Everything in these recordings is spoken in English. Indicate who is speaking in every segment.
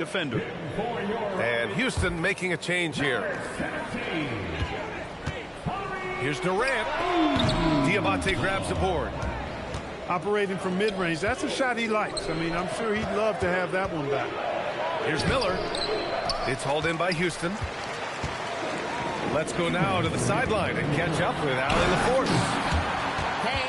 Speaker 1: defender.
Speaker 2: And Houston making a change here. Here's Durant. Nba2k grabs the board.
Speaker 3: Operating from mid-range, that's a shot he likes. I mean, I'm sure he'd love to have that one back.
Speaker 2: Here's Miller. It's hauled in by Houston. Let's go now to the sideline and catch up with Allie LaForce.
Speaker 4: Hey,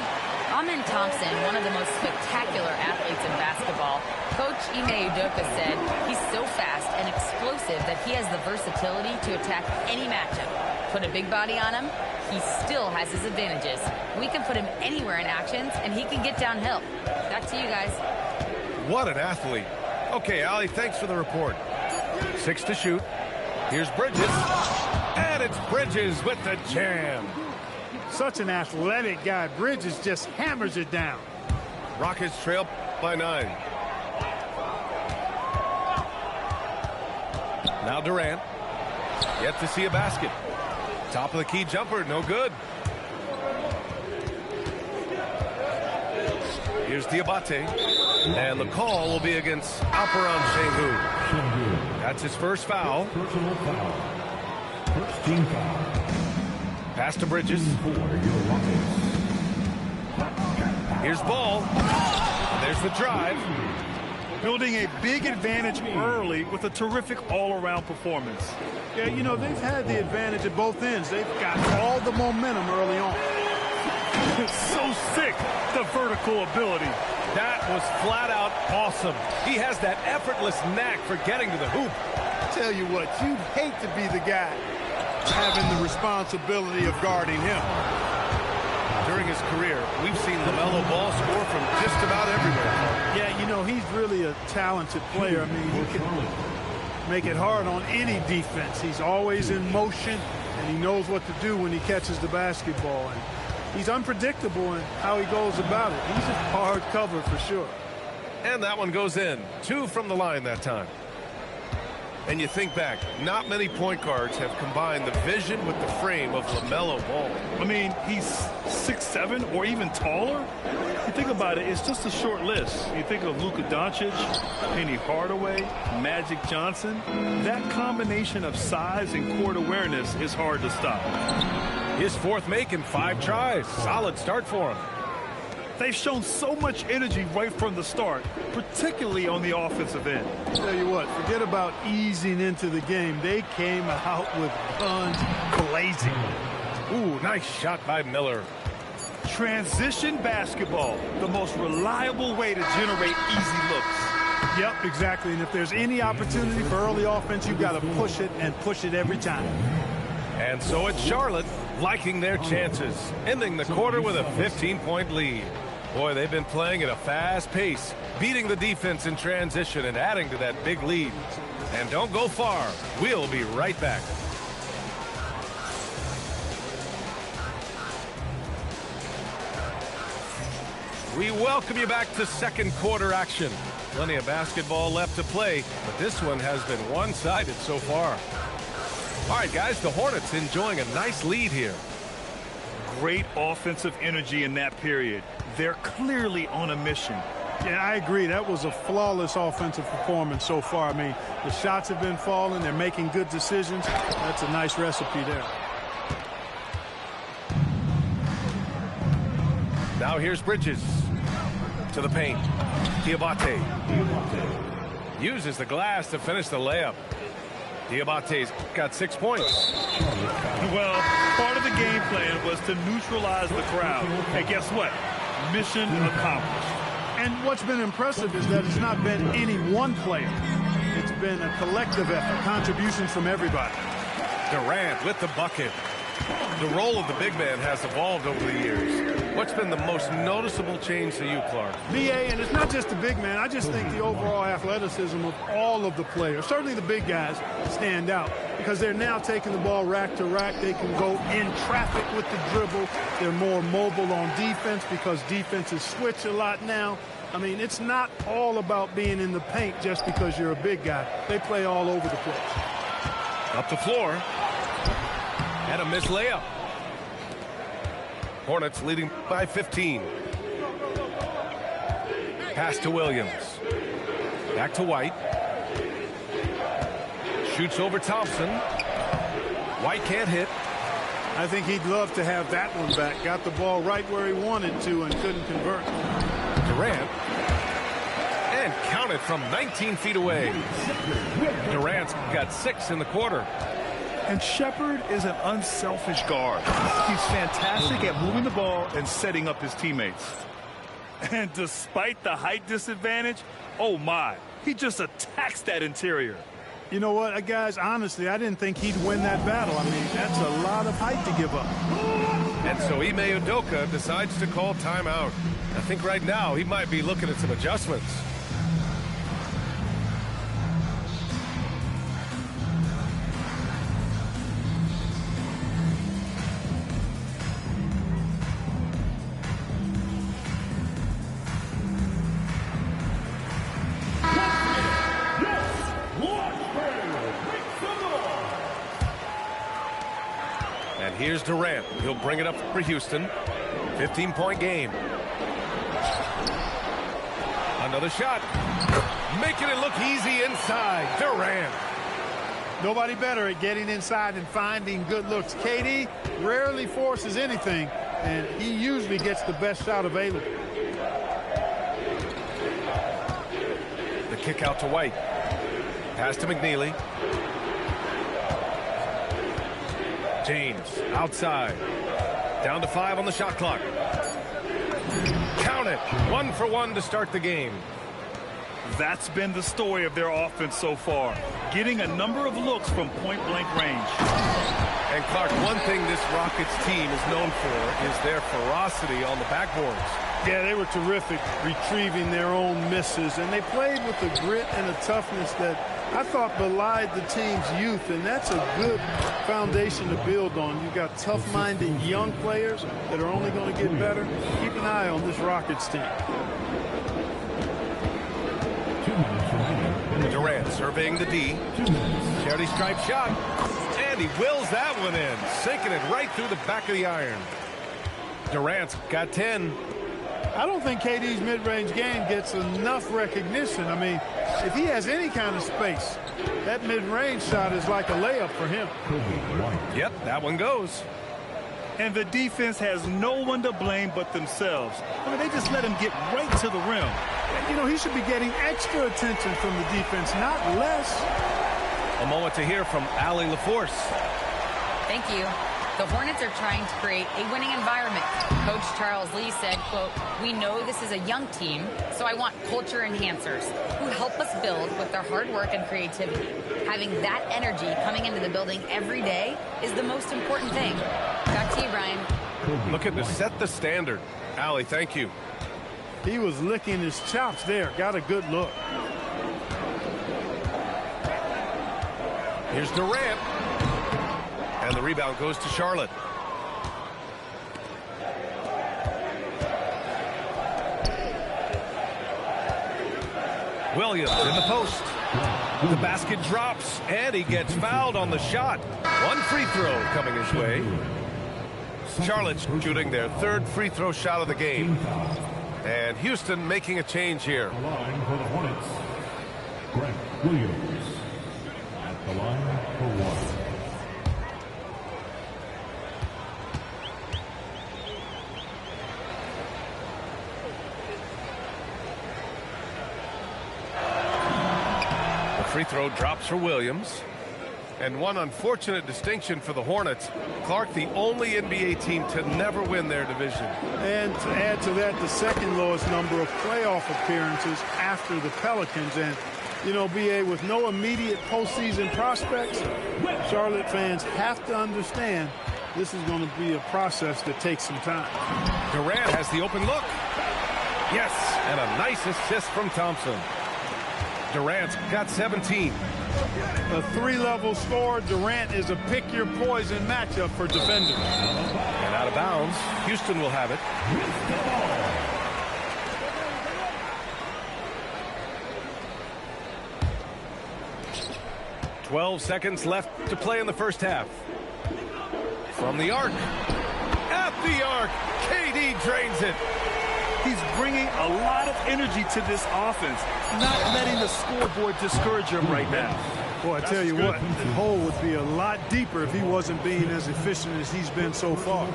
Speaker 4: Amin Thompson, one of the most spectacular athletes in basketball. Coach Nba2k said he's so fast and explosive that he has the versatility to attack any matchup. Put a big body on him, he still has his advantages. We can put him anywhere in actions, and he can get downhill. Back to you guys.
Speaker 2: What an athlete. Okay, Allie, thanks for the report. 6 to shoot. Here's Bridges. And it's Bridges with the jam.
Speaker 3: Such an athletic guy. Bridges just hammers it down.
Speaker 2: Rockets trail by 9. Now Durant. Yet to see a basket. Top of the key jumper, no good. Here's Nba2k. And the call will be against Alperen Sengun. That's his first foul.
Speaker 5: Personal foul. First team foul.
Speaker 2: Pass to Bridges. Here's Ball. There's the drive.
Speaker 1: Building a big advantage early with a terrific all-around performance.
Speaker 3: Yeah, you know, they've had the advantage at both ends. They've got all the momentum early on.
Speaker 1: It's so sick, the vertical ability.
Speaker 2: That was flat out awesome. He has that effortless knack for getting to the hoop.
Speaker 3: Tell you what, you'd hate to be the guy having the responsibility of guarding him.
Speaker 2: During his career, we've seen LaMelo Ball score from just about everywhere.
Speaker 3: Yeah, you know, he's really a talented player. I mean, he can make it hard on any defense. He's always in motion, and he knows what to do when he catches the basketball. And he's unpredictable in how he goes about it. He's a hard cover for sure.
Speaker 2: And that one goes in. 2 from the line that time. And you think back, not many point guards have combined the vision with the frame of LaMelo Ball.
Speaker 1: I mean, he's 6'7" or even taller. You think about it, it's just a short list. You think of Luka Doncic, Penny Hardaway, Magic Johnson. That combination of size and court awareness is hard to stop.
Speaker 2: His 4th make in 5 tries. Solid start for him.
Speaker 1: They've shown so much energy right from the start, particularly on the offensive end.
Speaker 3: Tell you what, forget about easing into the game. They came out with guns blazing.
Speaker 2: Ooh, nice shot by Miller.
Speaker 1: Transition basketball, the most reliable way to generate easy looks.
Speaker 3: Yep, exactly. And if there's any opportunity for early offense, you've got to push it and push it every time.
Speaker 2: And so it's Charlotte liking their chances, ending the quarter with a 15-point lead. Boy, they've been playing at a fast pace, beating the defense in transition and adding to that big lead. And don't go far. We'll be right back. We welcome you back to second quarter action. Plenty of basketball left to play, but this one has been one-sided so far. All right, guys, the Hornets enjoying a nice lead here.
Speaker 1: Great offensive energy in that period. They're clearly on a mission.
Speaker 3: Yeah, I agree. That was a flawless offensive performance so far. I mean, the shots have been falling. They're making good decisions. That's a nice recipe there.
Speaker 2: Now here's Bridges to the paint. Nba2k uses the glass to finish the layup. Nba2k's got 6 points.
Speaker 1: Well, part of the game plan was to neutralize the crowd. And guess what? Mission accomplished.
Speaker 3: And what's been impressive is that it's not been any one player. It's been a collective effort, contributions from everybody.
Speaker 2: Durant with the bucket. The role of the big man has evolved over the years. What's been the most noticeable change to you, Clark?
Speaker 3: BA, and it's not just the big man. I just think the overall athleticism of all of the players, certainly the big guys, stand out because they're now taking the ball rack to rack. They can go in traffic with the dribble. They're more mobile on defense because defenses switch a lot now. I mean, it's not all about being in the paint just because you're a big guy. They play all over the place.
Speaker 2: Up the floor. And a missed layup. Hornets leading by 15. Pass to Williams. Back to White. Shoots over Thompson. White can't hit.
Speaker 3: I think he'd love to have that one back. Got the ball right where he wanted to and couldn't convert.
Speaker 2: Durant. And counted from 19 feet away. Durant's got 6 in the quarter.
Speaker 1: And Shepherd is an unselfish guard. He's fantastic at moving the ball and setting up his teammates. And despite the height disadvantage, oh my, he just attacks that interior.
Speaker 3: You know what, guys, honestly, I didn't think he'd win that battle. I mean, that's a lot of height to give up.
Speaker 2: And so Ime Udoka decides to call timeout. I think right now he might be looking at some adjustments. And here's Durant. He'll bring it up for Houston. 15-point game. Another shot. Making it look easy inside. Durant.
Speaker 3: Nobody better at getting inside and finding good looks. KD rarely forces anything, and he usually gets the best shot available.
Speaker 2: The kick out to White. Pass to McNeely. James outside. Down to 5 on the shot clock. Count it. 1 for 1 to start the game.
Speaker 1: That's been the story of their offense so far. Getting a number of looks from point-blank range.
Speaker 2: And Clark, one thing this Rockets team is known for is their ferocity on the backboards.
Speaker 3: Yeah, they were terrific retrieving their own misses, and they played with a grit and a toughness that I thought belied the team's youth, and that's a good foundation to build on. You've got tough-minded young players that are only going to get better. Keep an eye on this Rockets team.
Speaker 2: Durant surveying the D. Charity stripe shot. And he wills that one in, sinking it right through the back of the iron. Durant's got 10.
Speaker 3: I don't think KD's mid-range game gets enough recognition. I mean, if he has any kind of space, that mid-range shot is like a layup for him.
Speaker 2: Yep, that one goes.
Speaker 1: And the defense has no one to blame but themselves. I mean, they just let him get right to the rim.
Speaker 3: And, you know, he should be getting extra attention from the defense, not less.
Speaker 2: A moment to hear from Allie LaForce.
Speaker 4: Thank you. The Hornets are trying to create a winning environment. Coach Charles Lee said, quote, "We know this is a young team, so I want culture enhancers who help us build with their hard work and creativity. Having that energy coming into the building every day is the most important thing." Back to you, Brian.
Speaker 2: Looking to set the standard. Allie, thank you.
Speaker 3: He was licking his chops there. Got a good look.
Speaker 2: Here's Durant. And the rebound goes to Charlotte. Williams in the post. The basket drops, and he gets fouled on the shot. One free throw coming his way. Charlotte's shooting their 3rd free throw shot of the game. And Houston making a change here.
Speaker 5: The line for the Hornets, Grant Williams. At the line for 1.
Speaker 2: Free throw drops for Williams. And one unfortunate distinction for the Hornets. Clark, the only NBA team to never win their division.
Speaker 3: And to add to that, the second lowest number of playoff appearances after the Pelicans. And, you know, BA, with no immediate postseason prospects, Charlotte fans have to understand this is going to be a process that takes some time.
Speaker 2: Durant has the open look. Yes, and a nice assist from Thompson. Durant's got 17.
Speaker 3: A 3-level scorer, Durant is a pick-your-poison matchup for defenders.
Speaker 2: And out of bounds, Houston will have it. 12 seconds left to play in the first half. From the arc. At the arc, KD drains it.
Speaker 1: He's bringing a lot of energy to this offense, not letting the scoreboard discourage him right now.
Speaker 3: Boy, I tell you what, the hole would be a lot deeper if he wasn't being as efficient as he's been so far.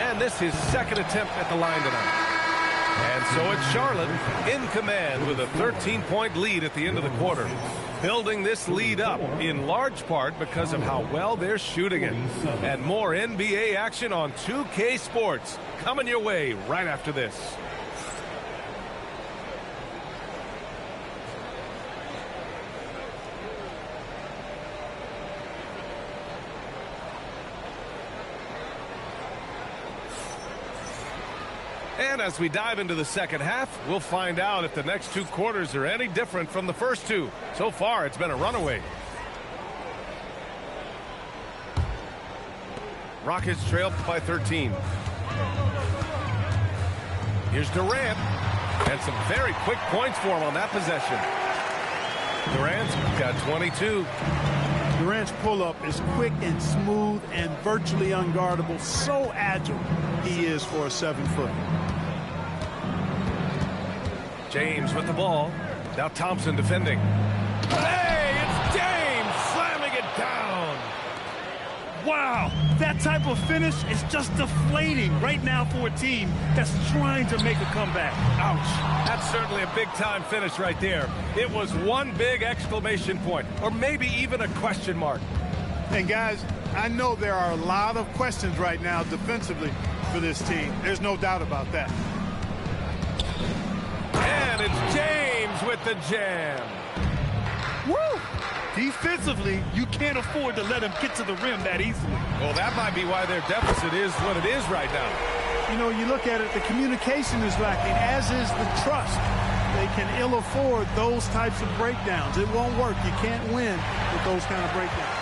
Speaker 2: And this is his second attempt at the line tonight. And so it's Charlotte in command with a 13-point lead at the end of the quarter. Building this lead up in large part because of how well they're shooting it. And more NBA action on 2K Sports coming your way right after this. And as we dive into the second half, we'll find out if the next two quarters are any different from the first two. So far, it's been a runaway. Rockets trail by 13. Here's Durant. And some very quick points for him on that possession. Durant's got 22.
Speaker 3: Durant's pull-up is quick and smooth and virtually unguardable. So agile he is for a 7-footer.
Speaker 2: James with the ball. Now Thompson defending. Hey, it's James slamming it down.
Speaker 1: Wow, that type of finish is just deflating right now for a team that's trying to make a comeback. Ouch.
Speaker 2: That's certainly a big-time finish right there. It was one big exclamation point, or maybe even a question mark.
Speaker 3: And guys, I know there are a lot of questions right now defensively for this team. There's no doubt about that.
Speaker 2: And it's James with the jam.
Speaker 1: Woo! Defensively, you can't afford to let him get to the rim that easily.
Speaker 2: Well, that might be why their deficit is what it is right now.
Speaker 3: You know, you look at it, the communication is lacking, as is the trust. They can ill afford those types of breakdowns. It won't work. You can't win with those kind of breakdowns.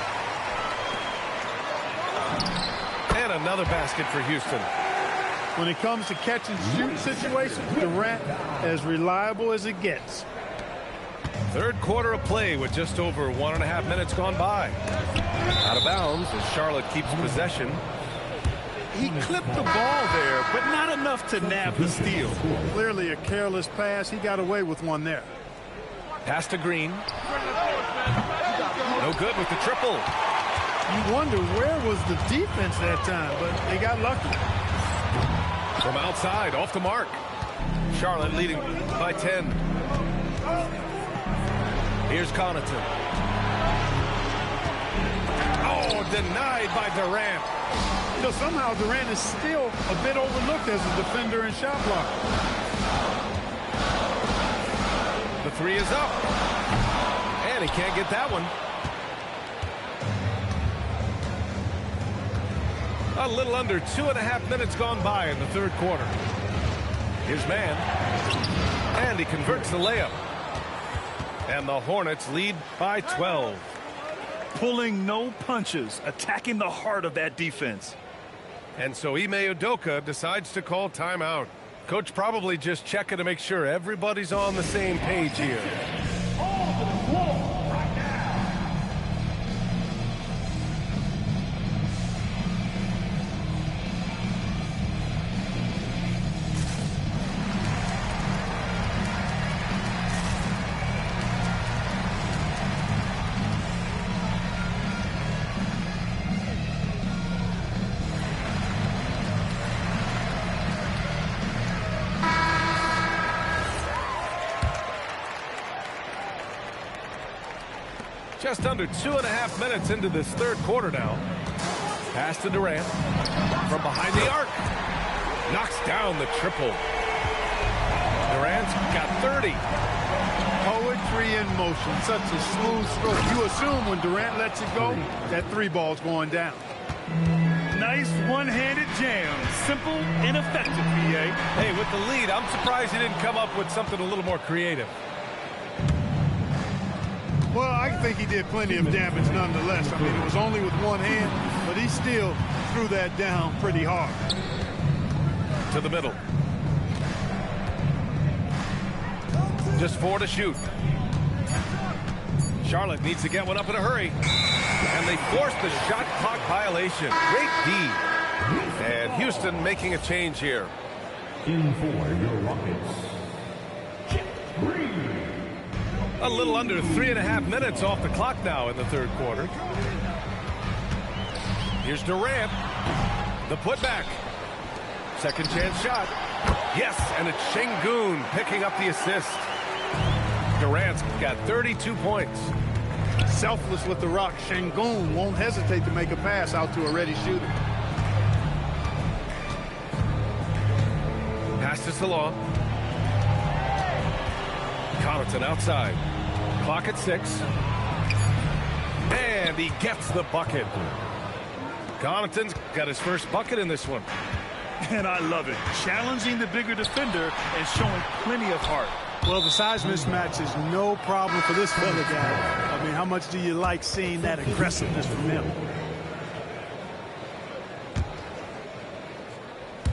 Speaker 2: And another basket for Houston.
Speaker 3: When it comes to catch and shoot situations, Durant as reliable as it gets.
Speaker 2: Third quarter of play with just over 1.5 minutes gone by. Out of bounds as Charlotte keeps possession.
Speaker 1: He clipped the ball there, but not enough to nab the steal.
Speaker 3: Clearly a careless pass. He got away with one there.
Speaker 2: Pass to Green. No good with the triple.
Speaker 3: You wonder where was the defense that time, but they got lucky.
Speaker 2: From outside, off the mark. Charlotte leading by 10. Here's Connaughton. Oh, denied by Durant.
Speaker 3: You know, somehow Durant is still a bit overlooked as a defender and shot blocker.
Speaker 2: The three is up. And he can't get that one. A little under 2.5 minutes gone by in the third quarter. His man. And he converts the layup. And the Hornets lead by 12.
Speaker 1: Pulling no punches, attacking the heart of that defense.
Speaker 2: And so Ime Udoka decides to call timeout. Coach probably just checking to make sure everybody's on the same page here. Just under 2.5 minutes into this third quarter now. Pass to Durant. From behind the arc. Knocks down the triple. Durant's got 30.
Speaker 3: Poetry in motion. Such a smooth stroke. You assume when Durant lets it go, that three ball's going down.
Speaker 1: Nice one-handed jam. Simple and effective, PA.
Speaker 2: Hey, with the lead, I'm surprised he didn't come up with something a little more creative.
Speaker 3: Well, I think he did plenty of damage nonetheless. I mean, it was only with one hand, but he still threw that down pretty hard.
Speaker 2: To the middle. Just 4 to shoot. Charlotte needs to get one up in a hurry. And they force the shot clock violation. Great D. And Houston making a change here.
Speaker 5: In for your Rockets, Green.
Speaker 2: A little under 3.5 minutes off the clock now in the third quarter. Here's Durant. The putback. Second chance shot. Yes, and it's Şengün picking up the assist. Durant's got 32 points.
Speaker 3: Selfless with the rock. Şengün won't hesitate to make a pass out to a ready shooter.
Speaker 2: Pass to Salon. Connaughton outside. Clock at 6. And he gets the bucket. Connaughton's got his first bucket in this one.
Speaker 1: And I love it. Challenging the bigger defender and showing plenty of heart.
Speaker 3: Well, the size mismatch is no problem for this fella guy. I mean, how much do you like seeing that aggressiveness from him?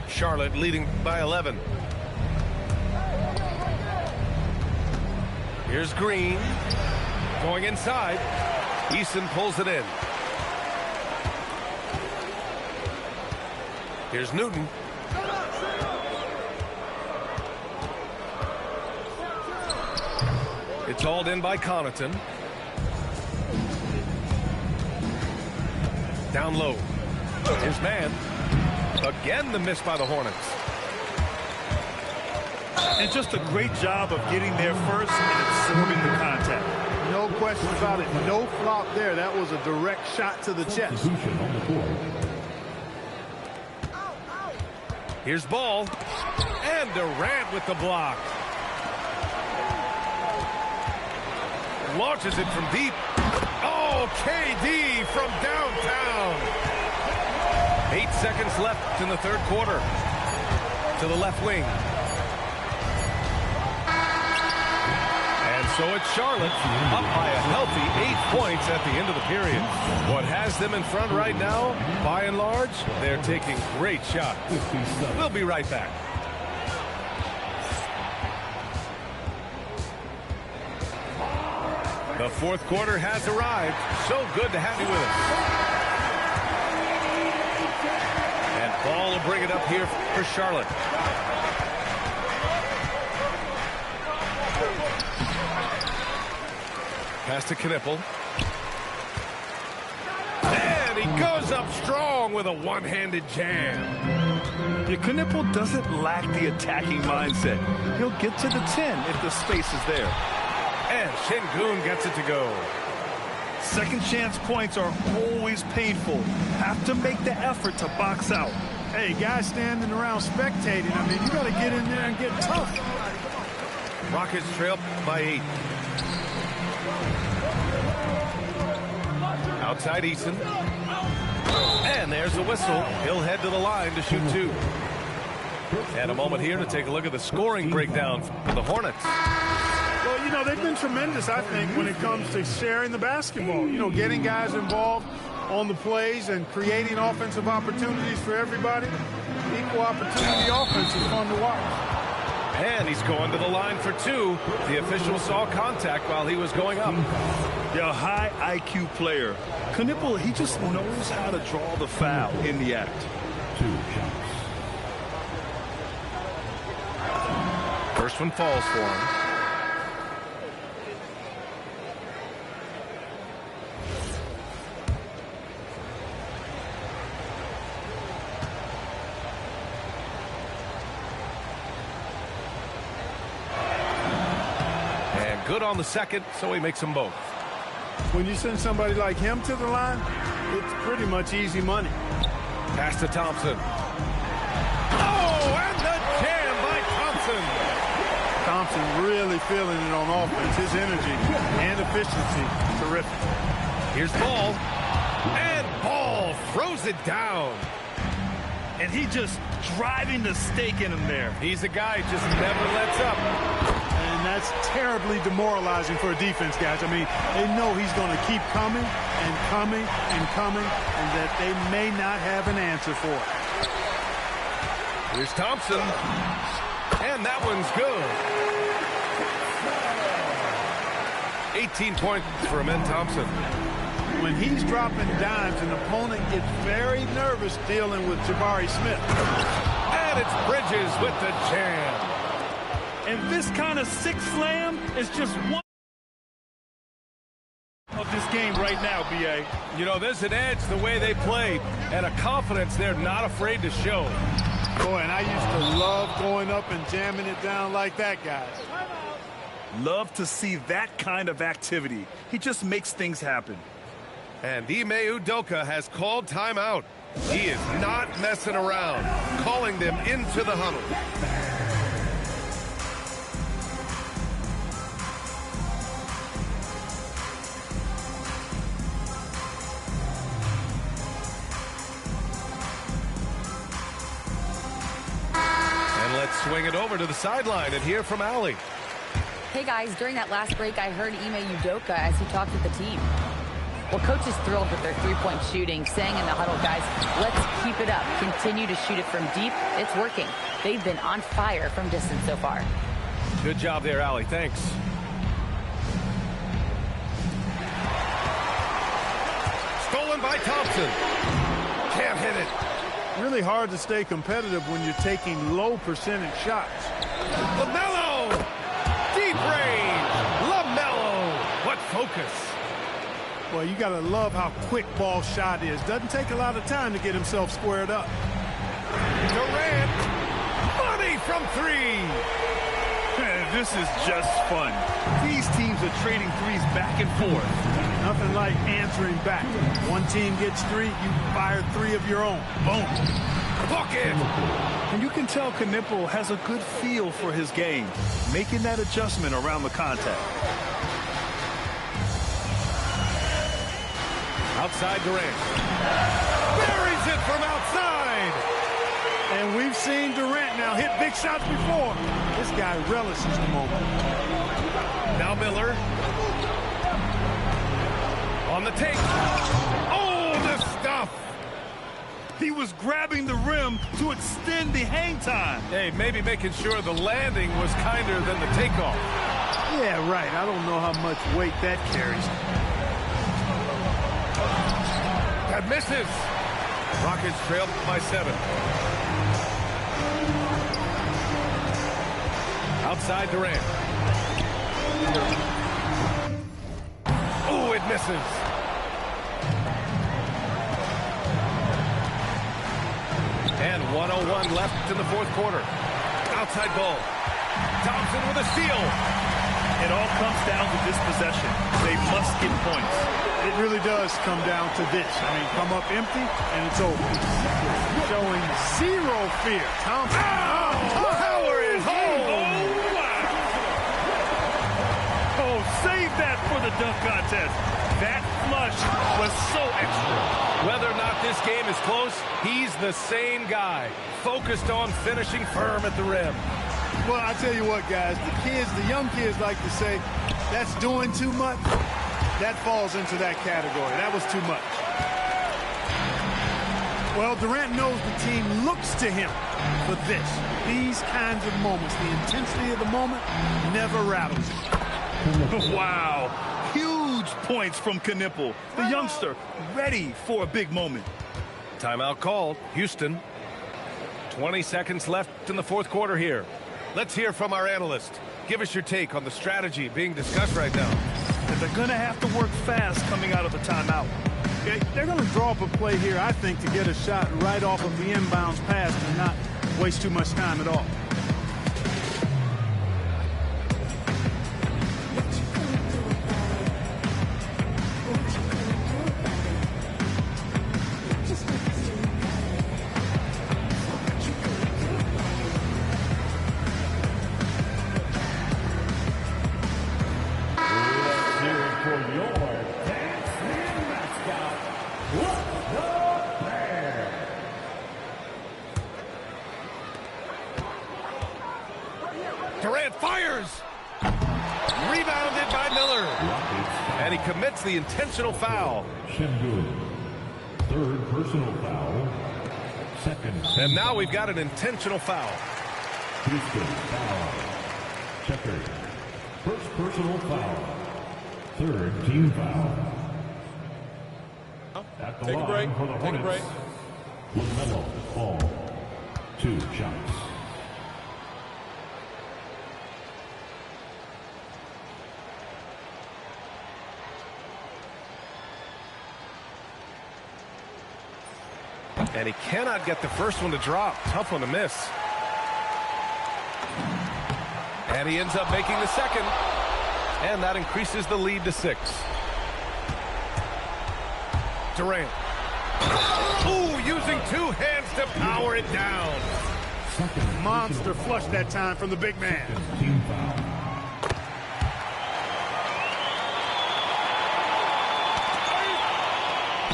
Speaker 2: Charlotte leading by 11. Here's Green. Going inside. Eason pulls it in. Here's Newton. It's hauled in by Connaughton. Down low. His man. Again, the miss by the Hornets.
Speaker 1: And just a great job of getting there first and absorbing the contact.
Speaker 3: No question about it. No flop there. That was a direct shot to the chest.
Speaker 5: Substitution on the court.
Speaker 2: Here's Ball. And Durant with the block. Launches it from deep. Oh, KD from downtown. 8 seconds left in the third quarter. To the left wing. And so it's Charlotte up by a healthy 8 points at the end of the period. What has them in front right now, by and large, they're taking great shots. We'll be right back. The fourth quarter has arrived. So good to have you with us. And Ball will bring it up here for Charlotte. Pass to Knipple. And he goes up strong with a one-handed jam.
Speaker 1: Yeah, Knipple doesn't lack the attacking mindset. He'll get to the 10 if the space is there.
Speaker 2: And Şengün gets it to go.
Speaker 1: Second chance points are always painful. Have to make the effort to box out.
Speaker 3: Hey, guys standing around spectating. I mean, you got to get in there and get tough.
Speaker 2: Rockets trail by 8. Outside Eason. And there's the whistle. He'll head to the line to shoot 2. And a moment here to take a look at the scoring breakdown for the Hornets.
Speaker 3: Well, you know, they've been tremendous, I think, when it comes to sharing the basketball. You know, getting guys involved on the plays and creating offensive opportunities for everybody. Equal opportunity offense is fun to watch.
Speaker 2: And he's going to the line for 2. The official saw contact while he was going up.
Speaker 1: Yeah, a high IQ player. Knipple, he just knows how to draw the foul in the act.
Speaker 5: 2 shots.
Speaker 2: First one falls for him. Good on the second, so he makes them both.
Speaker 3: When you send somebody like him to the line, it's pretty much easy money.
Speaker 2: Pass to Thompson. Oh, and the jam by Thompson.
Speaker 3: Thompson really feeling it on offense. His energy and efficiency, terrific.
Speaker 2: Here's Ball. And Ball throws it down.
Speaker 1: And he just driving the stake in him there.
Speaker 2: He's a guy who just never lets up.
Speaker 3: And that's terribly demoralizing for a defense, guys. I mean, they know he's going to keep coming and coming and coming, and that they may not have an answer for it.
Speaker 2: Here's Thompson. And that one's good. 18 points for Amen Thompson.
Speaker 3: When he's dropping dimes, an opponent gets very nervous dealing with Jabari Smith.
Speaker 2: And it's Bridges with the jam.
Speaker 1: And this kind of 6 slam is just one. game right now, B.A.
Speaker 2: You know, there's an edge the way they played and a confidence they're not afraid to show.
Speaker 3: Boy, and I used to love going up and jamming it down like that, guys.
Speaker 1: Love to see that kind of activity. He just makes things happen.
Speaker 2: And Ime Udoka has called timeout. He is not messing around, calling them into the huddle. And let's swing it over to the sideline and hear from Allie.
Speaker 4: Hey guys, during that last break, I heard Ime Udoka as he talked with the team. Well, coach is thrilled with their three-point shooting, saying in the huddle, guys, let's keep it up. Continue to shoot it from deep. It's working. They've been on fire from distance so far.
Speaker 2: Good job there, Allie. Thanks. Stolen by Thompson. Can't hit it.
Speaker 3: Really hard to stay competitive when you're taking low percentage shots.
Speaker 2: LaMelo! Deep range! LaMelo! What focus?
Speaker 3: Well, you got to love how quick ball shot is. Doesn't take a lot of time to get himself squared up.
Speaker 2: Durant! Money from three!
Speaker 1: This is just fun. These teams are trading threes back and forth.
Speaker 3: Nothing like answering back. One team gets three, you fire three of your own. Boom.
Speaker 2: Bucket!
Speaker 1: And you can tell Knipple has a good feel for his game, making that adjustment around the contact.
Speaker 2: Outside Durant. Buries it from outside!
Speaker 3: And we've seen Durant now hit big shots before. This guy relishes the moment.
Speaker 2: Now Miller. On the take. Oh, the stuff!
Speaker 1: He was grabbing the rim to extend the hang time.
Speaker 2: Hey, maybe making sure the landing was kinder than the takeoff.
Speaker 3: Yeah, right. I don't know how much weight that carries.
Speaker 2: That misses. Rockets trail by 7. Outside Durant. Oh, it misses. And 1:01 left in the fourth quarter. Outside ball. Thompson with a steal.
Speaker 1: It all comes down to this possession. They must get points.
Speaker 3: It really does come down to this. I mean, come up empty, and it's over. Showing zero fear. Thompson.
Speaker 2: Power is home.
Speaker 1: Oh, wow. Oh, save that for the dunk contest. That flush was so extra.
Speaker 2: Whether or not this game is close, he's the same guy, focused on finishing firm at the rim.
Speaker 3: Well, I tell you what, guys, the young kids like to say, that's doing too much. That falls into that category. That was too much. Well, Durant knows the team looks to him for this. These kinds of moments, the intensity of the moment never rattles him.
Speaker 1: Wow. Huge points from Knipple, the youngster, ready for a big moment.
Speaker 2: Timeout called. Houston. 20 seconds left in the fourth quarter here. Let's hear from our analyst. Give us your take on the strategy being discussed right now.
Speaker 1: That they're going to have to work fast coming out of the timeout.
Speaker 3: Okay, they're going to draw up a play here, I think, to get a shot right off of the inbounds pass and not waste too much time at all.
Speaker 2: Durant fires! Rebounded by Miller. And he commits the intentional foul.
Speaker 5: Shingun. Third personal foul. Second.
Speaker 2: And now we've got an intentional foul.
Speaker 5: Houston foul. Checker. First personal foul. Third team foul. At the line for the Hornets. LaMelo Ball. 2 shots.
Speaker 2: And he cannot get the first one to drop. Tough one to miss. And he ends up making the second. And that increases the lead to 6. Durant. Ooh, using 2 hands to power it down.
Speaker 3: Monster flush that time from the big man.
Speaker 5: Team foul.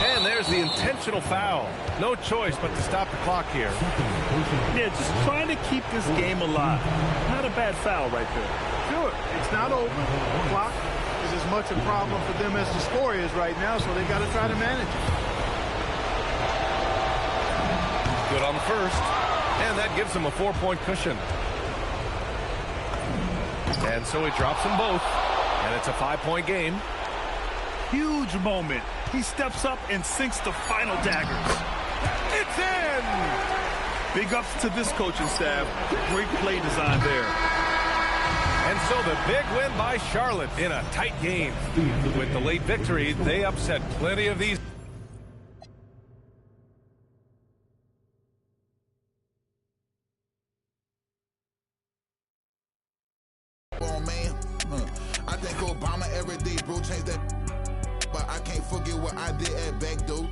Speaker 2: And there's the intentional foul. No choice but to stop the clock here.
Speaker 1: Yeah, just trying to keep this game alive. Not a bad foul right there.
Speaker 3: Sure, it's not over. The clock is as much a problem for them as the score is right now, so they got to try to manage it.
Speaker 2: Good on the first. And that gives him a 4-point cushion. And so he drops them both. And it's a 5-point game.
Speaker 1: Huge moment. He steps up and sinks the final daggers.
Speaker 2: It's in!
Speaker 1: Big ups to this coaching staff. Great play design there.
Speaker 2: And so the big win by Charlotte in a tight game. With the late victory, they upset plenty of these.
Speaker 6: Man, I think Obama every day, bro, changed that. But I can't forget what I did at back door.